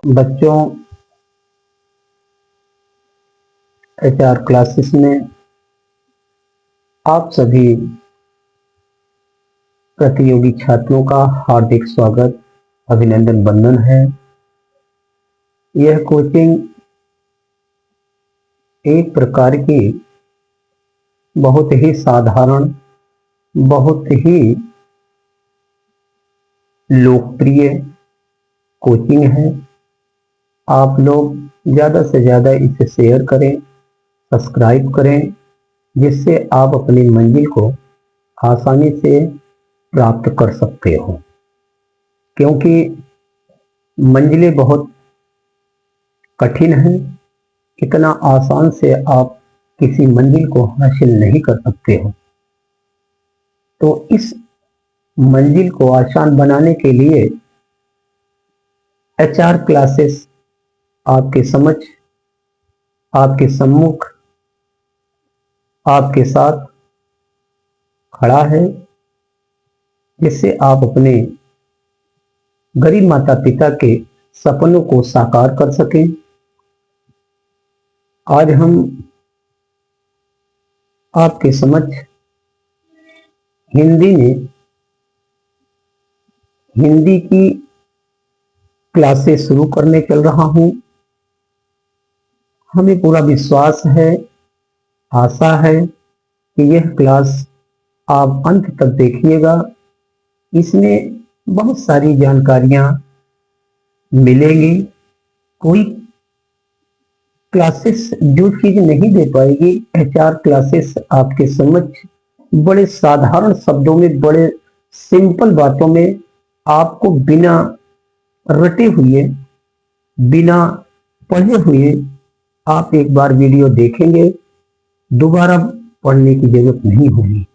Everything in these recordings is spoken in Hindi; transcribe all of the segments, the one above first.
बच्चों, एचआर क्लासेस में आप सभी प्रतियोगी छात्रों का हार्दिक स्वागत, अभिनंदन, वंदन है। यह कोचिंग एक प्रकार की बहुत ही साधारण, बहुत ही लोकप्रिय कोचिंग है। आप लोग ज़्यादा से ज़्यादा इसे शेयर करें, सब्सक्राइब करें, जिससे आप अपनी मंजिल को आसानी से प्राप्त कर सकते हो। क्योंकि मंजिलें बहुत कठिन हैं, इतना आसान से आप किसी मंजिल को हासिल नहीं कर सकते हो। तो इस मंजिल को आसान बनाने के लिए एचआर क्लासेस आपके समझ, आपके सम्मुख, आपके साथ खड़ा है, जिससे आप अपने गरीब माता पिता के सपनों को साकार कर सकें। आज हम आपके समक्ष हिंदी में हिंदी की क्लासेस शुरू करने चल रहा हूं। हमें पूरा विश्वास है, आशा है कि यह क्लास आप अंत तक देखिएगा। इसमें बहुत सारी जानकारियां मिलेंगी। कोई क्लासेस जो चीज नहीं दे पाएगी, एचआर क्लासेस आपके समक्ष बड़े साधारण शब्दों में, बड़े सिंपल बातों में आपको बिना रटे हुए, बिना पढ़े हुए आप एक बार वीडियो देखेंगे, दोबारा पढ़ने की जरूरत नहीं होगी।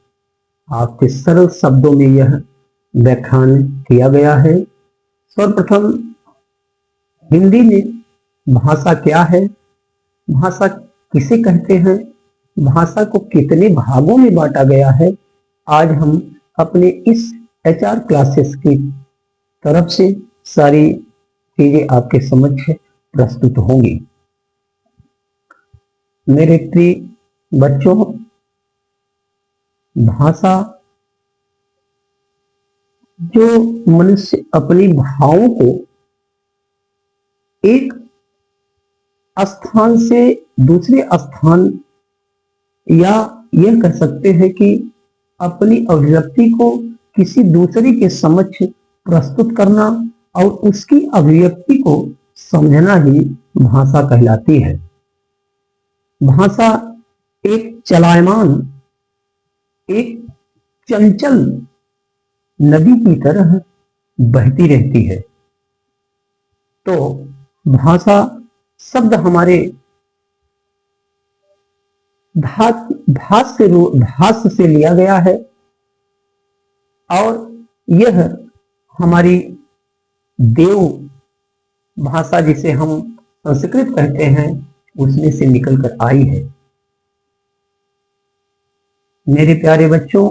आपके सरल शब्दों में यह व्याख्यान किया गया है। सर्वप्रथम, हिंदी में भाषा क्या है, भाषा किसे कहते हैं, भाषा को कितने भागों में बांटा गया है, आज हम अपने इस एचआर क्लासेस की तरफ से सारी चीजें आपके समक्ष प्रस्तुत होंगी। मेरे प्रिय बच्चों, भाषा जो मनुष्य अपनी भावों को एक स्थान से दूसरे स्थान, या यह कह सकते हैं कि अपनी अभिव्यक्ति को किसी दूसरे के समक्ष प्रस्तुत करना और उसकी अभिव्यक्ति को समझना ही भाषा कहलाती है। भाषा एक चलायमान, एक चंचल नदी की तरह बहती रहती है। तो भाषा शब्द हमारे भाष से लिया गया है, और यह हमारी देव भाषा, जिसे हम संस्कृत कहते हैं, उसमें से निकलकर आई है। मेरे प्यारे बच्चों,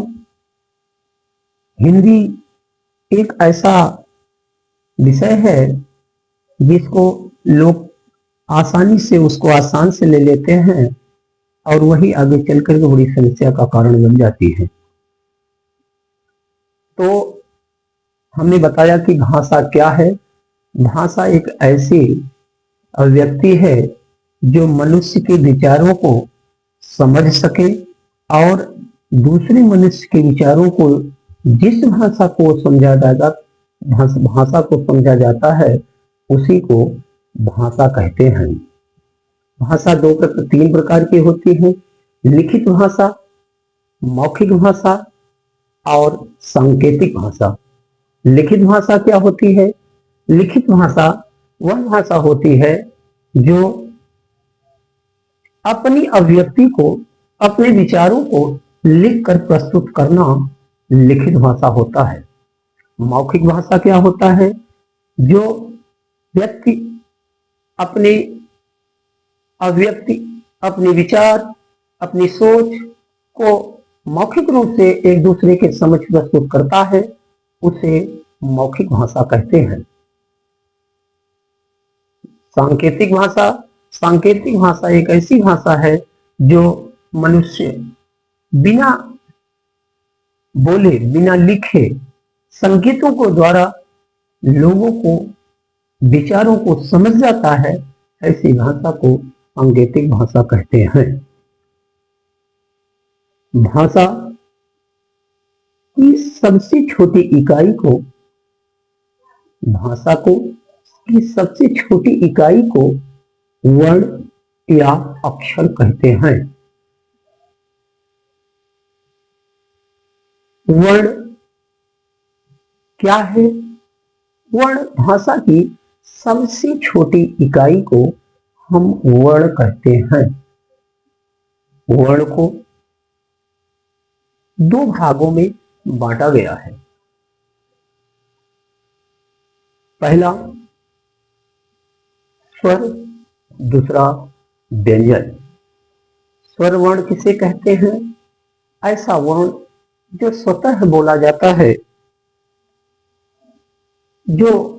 हिंदी एक ऐसा विषय है जिसको लोग आसानी से उसको आसान से ले लेते हैं, और वही आगे चलकर के बड़ी समस्या का कारण बन जाती है। तो हमने बताया कि भाषा क्या है। भाषा एक ऐसी अभिव्यक्ति है जो मनुष्य के विचारों को समझ सके, और दूसरे मनुष्य के विचारों को जिस भाषा को भाषा को समझा जाता है, उसी को भाषा कहते हैं। भाषा तीन प्रकार की होती है: लिखित भाषा, मौखिक भाषा और सांकेतिक भाषा। लिखित भाषा क्या होती है? लिखित भाषा वह भाषा होती है जो अपनी अभिव्यक्ति को, अपने विचारों को लिखकर प्रस्तुत करना लिखित भाषा होता है। मौखिक भाषा क्या होता है? जो व्यक्ति अपने अभिव्यक्ति, अपने विचार, अपनी सोच को मौखिक रूप से एक दूसरे के समक्ष प्रस्तुत करता है, उसे मौखिक भाषा कहते हैं। सांकेतिक भाषा, सांकेतिक भाषा एक ऐसी भाषा है जो मनुष्य बिना बोले, बिना लिखे, संकेतों को द्वारा लोगों को, विचारों को समझ जाता है। ऐसी भाषा को सांकेतिक भाषा कहते हैं। भाषा की सबसे छोटी इकाई को, भाषा को की सबसे छोटी इकाई को वर्ण या अक्षर कहते हैं। वर्ण क्या है? वर्ण भाषा की सबसे छोटी इकाई को हम वर्ण कहते हैं। वर्ण को दो भागों में बांटा गया है। पहला स्वर, दूसरा व्यंजन। स्वर वर्ण किसे कहते हैं? ऐसा वर्ण जो स्वतः बोला जाता है, जो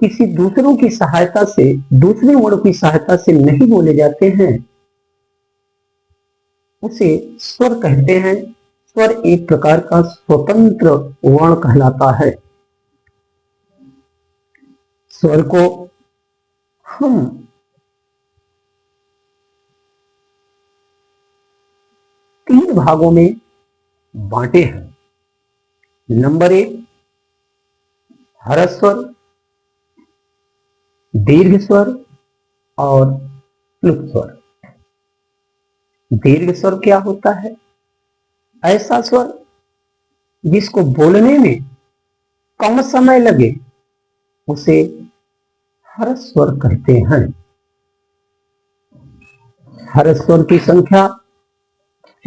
किसी दूसरों की सहायता से, दूसरे वर्ण की सहायता से नहीं बोले जाते हैं, उसे स्वर कहते हैं। स्वर एक प्रकार का स्वतंत्र वर्ण कहलाता है। स्वर को हम तीन भागों में बांटे हैं। नंबर एक, ह्रस्व स्वर, दीर्घ स्वर और क्लुप्त स्वर। दीर्घ स्वर क्या होता है? ऐसा स्वर जिसको बोलने में कम समय लगे, उसे ह्रस्व स्वर कहते हैं। ह्रस्व स्वर की संख्या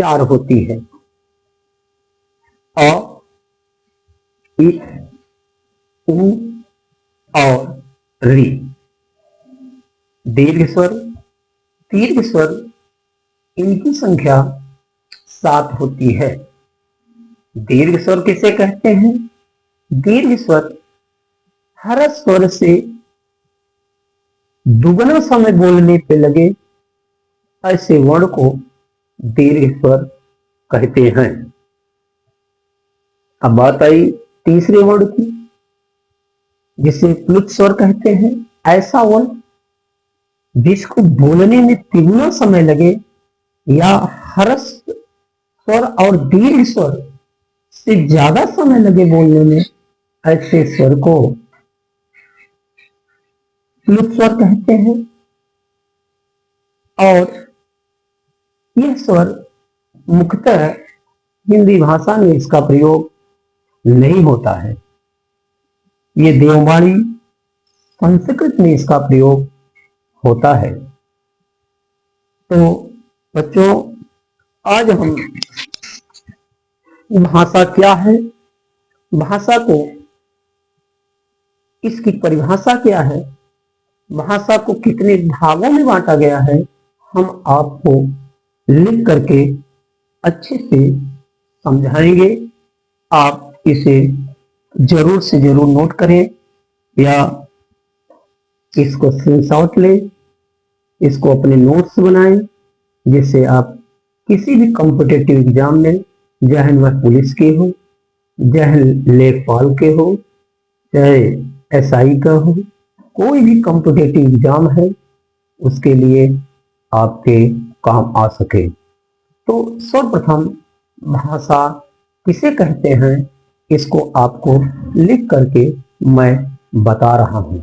4 होती है। अ, इ, उ और री। दीर्घ स्वर, दीर्घ स्वर, इनकी संख्या 7 होती है। दीर्घ स्वर किसे कहते हैं? दीर्घ स्वर ह्रस्व स्वर से दुगना समय बोलने पे लगे, ऐसे वर्ण को दीर्घ स्वर कहते हैं। अब बात आई तीसरे वर्ण की, जिसे क्लुप्त स्वर कहते हैं। ऐसा वर्ण जिसको बोलने में तिगुना समय लगे या ह्रस्व स्वर और दीर्घ स्वर से ज्यादा समय लगे बोलने में, ऐसे स्वर को क्लुप्त स्वर कहते हैं। और यह स्वर मुख्यतः हिंदी भाषा में इसका प्रयोग नहीं होता है। ये देववाणी संस्कृत में इसका प्रयोग होता है। तो बच्चों, आज हम भाषा क्या है, भाषा को, इसकी परिभाषा क्या है, भाषा को कितने भागों में बांटा गया है, हम आपको लिख करके अच्छे से समझाएंगे। आप इसे जरूर से जरूर नोट करें या इसको स्क्रीनशॉट लें, इसको अपने नोट्स बनाएं, जिससे आप किसी भी कॉम्पिटिटिव एग्जाम में, चाहे वह पुलिस के हो, चाहे लेखपाल के हो, चाहे एसआई का हो, कोई भी कॉम्पिटिटिव एग्जाम है, उसके लिए आपके काम आ सके। तो सर्वप्रथम भाषा किसे कहते हैं, इसको आपको लिख करके मैं बता रहा हूं।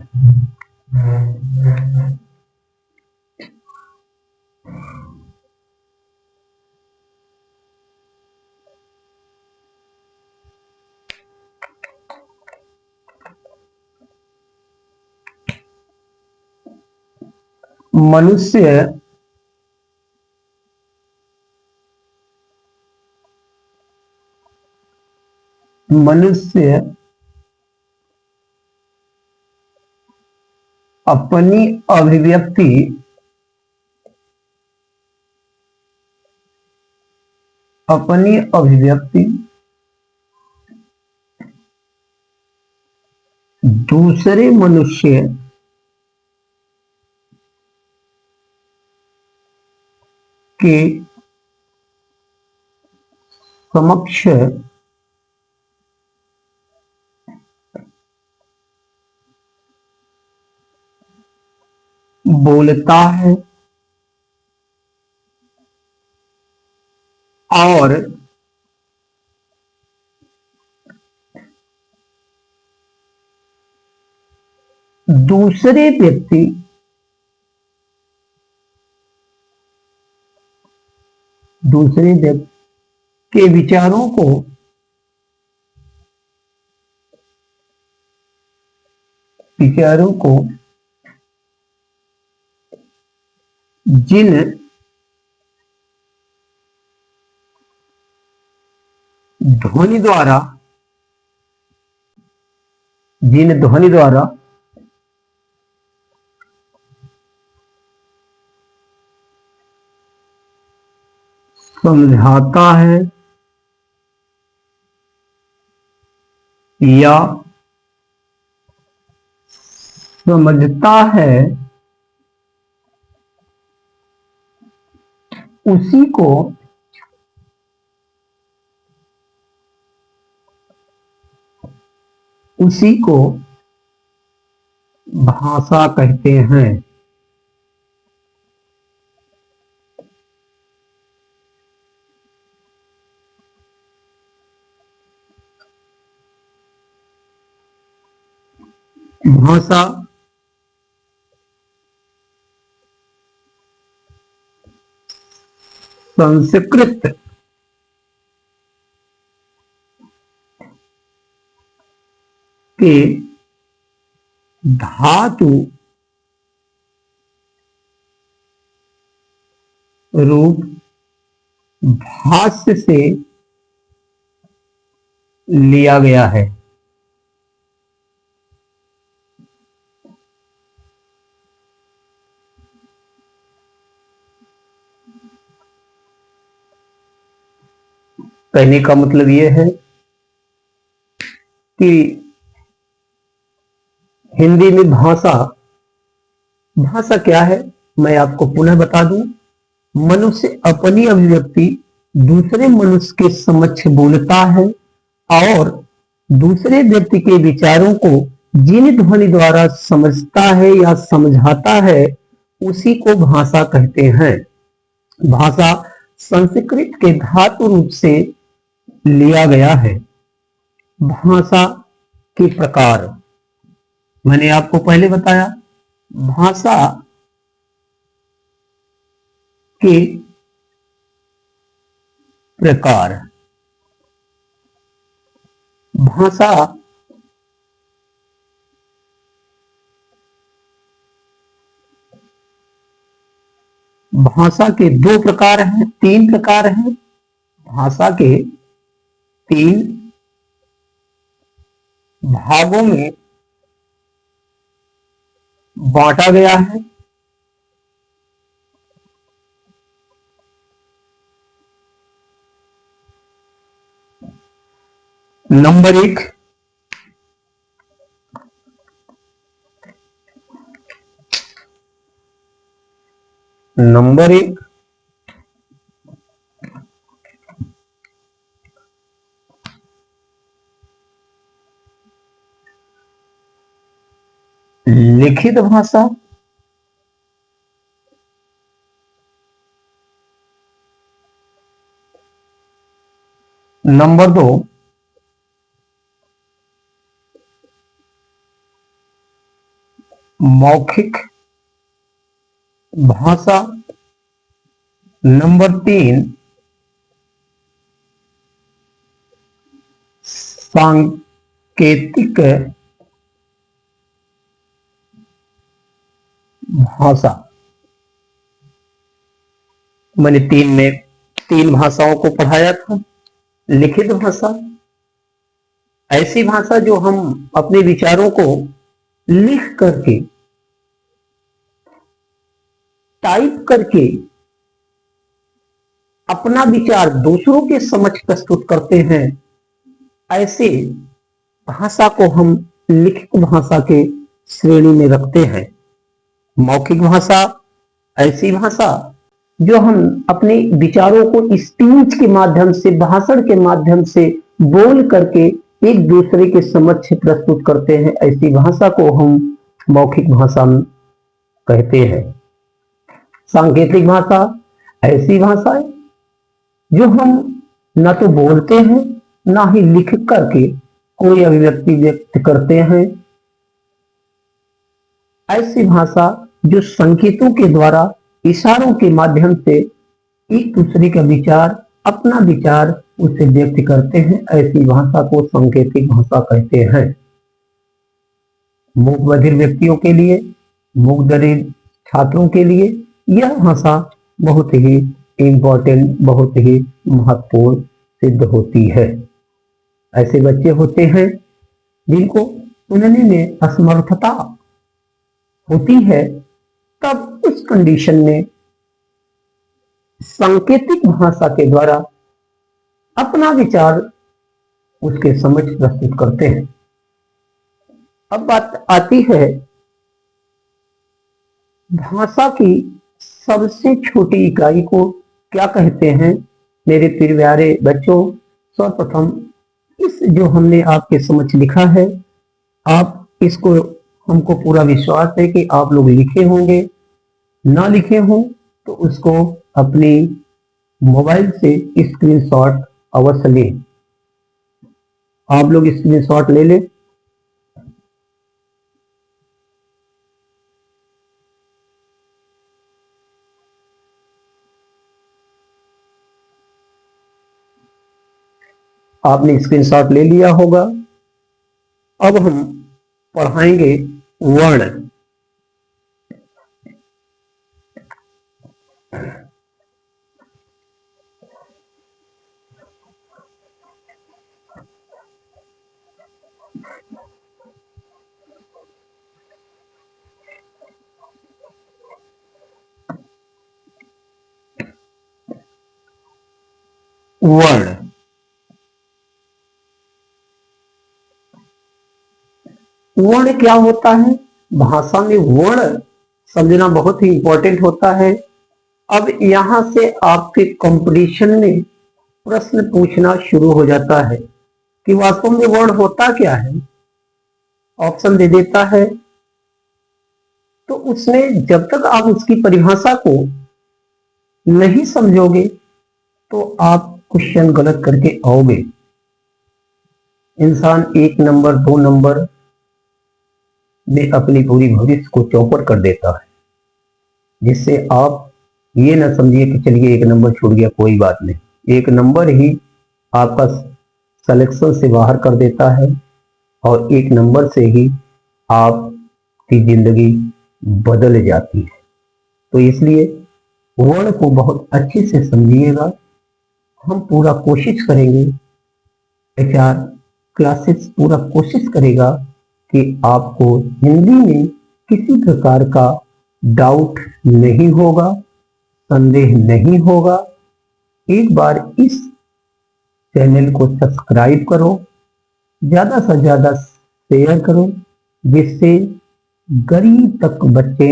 मनुष्य मनुष्य अपनी अभिव्यक्ति दूसरे मनुष्य के समक्ष बोलता है और दूसरे व्यक्ति के विचारों को जिन ध्वनि द्वारा समझाता है या समझता है, उसी को भाषा कहते हैं। भाषा संस्कृत के धातु रूप भाष्य से लिया गया है। कहने का मतलब यह है कि हिंदी में भाषा क्या है, मैं आपको पुनः बता दूं। मनुष्य अपनी अभिव्यक्ति दूसरे मनुष्य के समक्ष बोलता है और दूसरे व्यक्ति के विचारों को जिन ध्वनि द्वारा समझता है या समझाता है, उसी को भाषा कहते हैं। भाषा संस्कृत के धातु रूप से लिया गया है। भाषा के प्रकार मैंने आपको पहले बताया। भाषा के प्रकार, भाषा के 2 प्रकार हैं, 3 प्रकार हैं। भाषा के 3 भागों में बांटा गया है। नंबर 1, लिखित भाषा। नंबर 2, मौखिक भाषा। नंबर 3, सांकेतिक भाषा। मैंने 3 भाषाओं को पढ़ाया था। लिखित भाषा, ऐसी भाषा जो हम अपने विचारों को लिख करके, टाइप करके अपना विचार दूसरों के समक्ष प्रस्तुत करते हैं, ऐसे भाषा को हम लिखित भाषा के श्रेणी में रखते हैं। मौखिक भाषा, ऐसी भाषा जो हम अपने विचारों को स्पीच के माध्यम से, भाषण के माध्यम से बोल करके एक दूसरे के समक्ष प्रस्तुत करते हैं, ऐसी भाषा को हम मौखिक भाषा कहते हैं। सांकेतिक भाषा ऐसी भाषा है जो हम न तो बोलते हैं, ना ही लिख करके कोई अभिव्यक्ति व्यक्त करते हैं। ऐसी भाषा जो संकेतों के द्वारा, इशारों के माध्यम से एक दूसरे का विचार, अपना विचार उसे व्यक्त करते हैं, ऐसी भाषा को सांकेतिक भाषा कहते हैं। मूक बधिर व्यक्तियों के लिए, मूक बधिर छात्रों के लिए यह भाषा बहुत ही इम्पोर्टेंट, बहुत ही महत्वपूर्ण सिद्ध होती है। ऐसे बच्चे होते हैं जिनको सुनने में असमर्थता होती है, तब उस कंडीशन में सांकेतिक भाषा के द्वारा अपना विचार उसके समझ प्रस्तुत करते हैं। अब बात आती है भाषा की सबसे छोटी इकाई को क्या कहते हैं। मेरे प्यारे बच्चों, सर्वप्रथम इस जो हमने आपके समक्ष लिखा है, आप इसको, हमको पूरा विश्वास है कि आप लोग लिखे होंगे, ना लिखे हो तो उसको अपनी मोबाइल से स्क्रीनशॉट अवश्य लें। आप लोग स्क्रीनशॉट ले लें। आपने स्क्रीनशॉट ले लिया होगा। अब हम पढ़ाएंगे वर्ण। वर्ण, वर्ण क्या होता है? भाषा में वर्ण समझना बहुत ही इंपॉर्टेंट होता है। अब यहां से आपके कंपटीशन में प्रश्न पूछना शुरू हो जाता है कि वास्तव में वर्ण होता क्या है। ऑप्शन दे देता है, तो उसमें जब तक आप उसकी परिभाषा को नहीं समझोगे तो आप क्वेश्चन गलत करके आओगे। इंसान 1 नंबर 2 नंबर में अपनी पूरी भविष्य को चौपट कर देता है, जिससे आप ये ना समझिए कि चलिए 1 नंबर छूट गया, कोई बात नहीं। 1 नंबर ही आपका सिलेक्शन से बाहर कर देता है और 1 नंबर से ही आपकी जिंदगी बदल जाती है। तो इसलिए वर्ण को बहुत अच्छे से समझिएगा। हम पूरा कोशिश करेंगे, HR क्लासेस पूरा कोशिश करेगा कि आपको हिंदी में किसी प्रकार का डाउट नहीं होगा, संदेह नहीं होगा। एक बार इस चैनल को सब्सक्राइब करो, ज्यादा से ज्यादा शेयर करो, जिससे गरीब तक बच्चे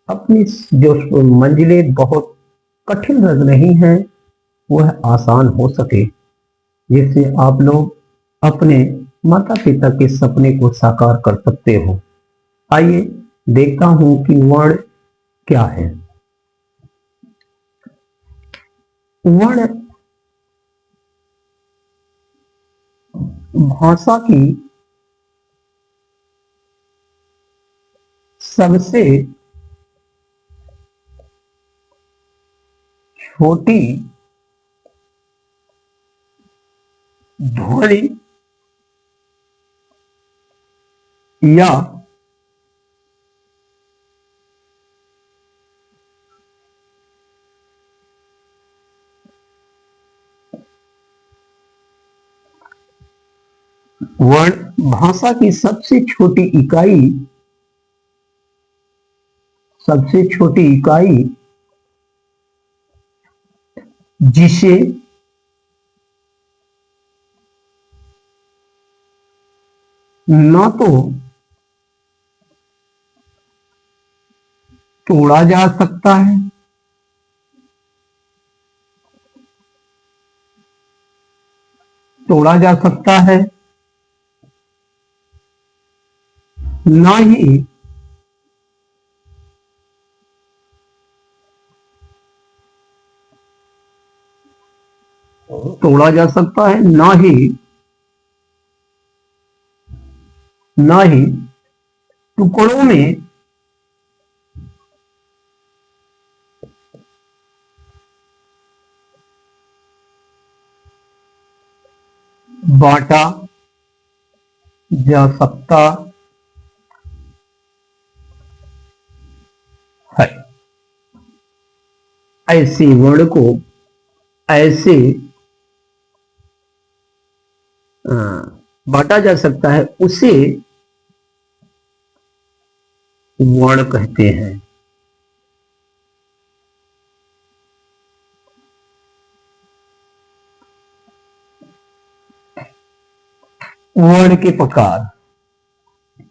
अपनी जो मंजिलें बहुत कठिन लग रही हैं वह आसान हो सके, जिससे आप लोग अपने माता पिता के सपने को साकार कर सकते हो। आइए देखता हूं कि वर्ण क्या है। वर्ण भाषा की सबसे छोटी ध्वनि या वर्ण भाषा की सबसे छोटी इकाई जिसे ना तो तोड़ा जा सकता है तोड़ा जा सकता है, ना ही तोड़ा जा सकता है, ना ही टुकड़ों में बांटा जा सकता है। ऐसे वर्ण को ऐसे अ, बांटा जा सकता है, उसे वर्ण कहते हैं। वर्ण के प्रकार।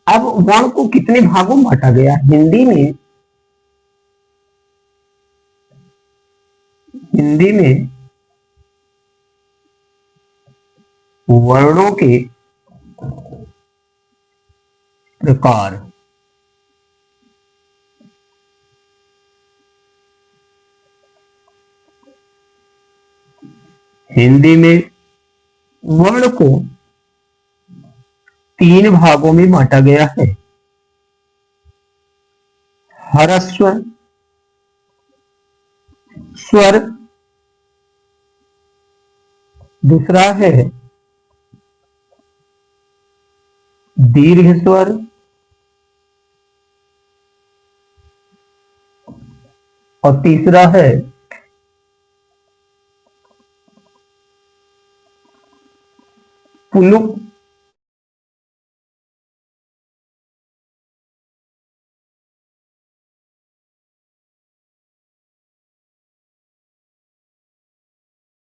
अब वर्ण को कितने भागों में बांटा गया? हिंदी में वर्णों के प्रकार। हिंदी में वर्ण को 3 भागों में बांटा गया है। ह्रस्व स्वर, दूसरा है दीर्घ स्वर, और तीसरा है पुलुक